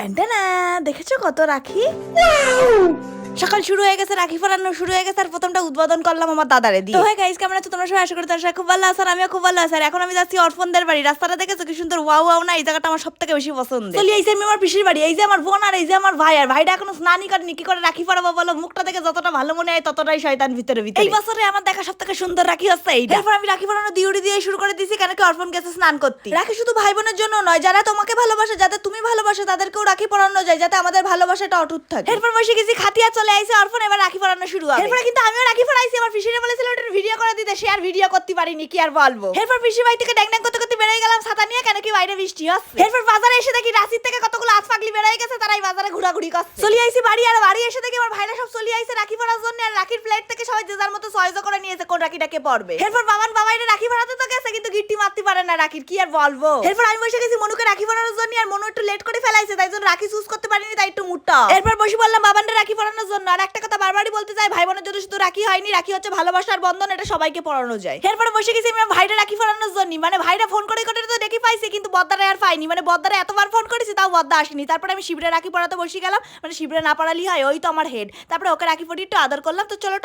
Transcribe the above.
ট্যান্টানা দেখেছো কত রাখি। সকাল শুরু হয়ে গেছে, রাখি পরানো শুরু হয়ে গেছে, আর প্রথমটা উদ্বোধন করলাম আমার দাদারে দিয়ে। তো হ্যাঁ গাইস, কেমন আছো তোমরা সবাই? আশা করি তোমরা খুব ভালো আছো, আর আমিও খুব ভালো আছি। আর এখন আমি যাচ্ছি অর্ফনদের বাড়ি। রাস্তাটা দেখেছো কি সুন্দর, ওয়াও ওয়াও না? এই জায়গাটা আমার সবথেকে বেশি পছন্দ। চলি আইছি আমি আমার পিসির বাড়ি। এই যে আমার বোন আর এই যে আমার ভাই, আর ভাইটা এখনো স্নানই করেনি। কি করে রাখি পরাবো বলো? মুখটা দেখে যতটা ভালো মনে হয় ততটাই শয়তান ভিতরে ভিতরে। এই বছরে আমার দেখা সবথেকে সুন্দর রাখি হচ্ছে এইটা। এরপর আমি রাখি পরানো দিউড়ি দিয়ে শুরু করে দিয়েছি, কেন কি অর্ফন গেছে স্নান করতে। রাখি শুধু ভাই বোনের জন্য নয়, যারা তোমাকে ভালোবাসে, যাদের তুমি ভালোবাসো, তাদেরকেও রাখি পরানো যায়, যাতে আমাদের ভালোবাসাটা অটুট থাকে। এরপর বসে গেছি খাতিয়া, চলে আইছে অর্ফন, এবার রাখি পরানো শুরু হবে। এরপর কিন্তু আমিও রাখি পরাইছি। আমার পিসিরে বলেছিল ওটা ভিডিও করে দিতে, সে আর ভিডিও করতে পারিনি, কি আর বলবো। এরপর পিসির বাড়ি থেকে ড্যাং ড্যাং করতে করতে বেরিয়ে গেলাম ছাতা নিয়ে, কেন কি বাইরে বৃষ্টি হচ্ছে। এরপর বাজারে এসে দেখি রাশির থেকে কতগুলো আজ পাগলি বেরিয়ে গেছে, তারাই বাজারে ঘোরাঘুরি করছে। চলে আইছি বাড়ি, আর বাড়ি এসে দেখি আমার ভাইরা সব চলে আইছে রাখি পরার জন্য, আর রাখির প্লেট থেকে সবাই যে যার মতো চয়েস করে নিয়েছে কোন রাখিটাকে পরবে। এরপর বাবাইরে রাখি পরাতে তো গেছে, কিন্তু গিট্টি মারতে পারে না রাখির, কি আর বলবো। এরপর আমি বসে গেছি মনুকে রাখি পরানোর জন্য, আর মনু একটু লেট করে ফেলাইছে, তাই জন্য রাখি চুজ করতে পারিনি, তাই একটু মুটটা। এরপর বসে বললাম বাবানরে রাখি পরানোর জন্য। আর একটা কথা বারবারই বলতে চাই, ভাই বোনের জন্য শুধু রাখি হয়নি, রাখি হচ্ছে ভালোবাসার বন্ধন, এটা সবাইকে পরানো যায়। এরপর বসে গেছি আমি ভাইরা রাখি পরানোর জন্য। মানে ভাইরা ফোন করে করে তো দেখি পাইছে, কিন্তু বদ্দারে আর পাইনি। মানে বদ্দারে এতবার ফোন করেছি, তাও বদ্দা আসেনি। তারপরে আমি শিবরে রাখি পরাতে বসে গেলাম। মানে শিবরে না পড়ালি হয়, ওই তো আমার হেড। তারপরে ওকে রাখি পরিয়ে একটু আদর করলাম। তো চলো।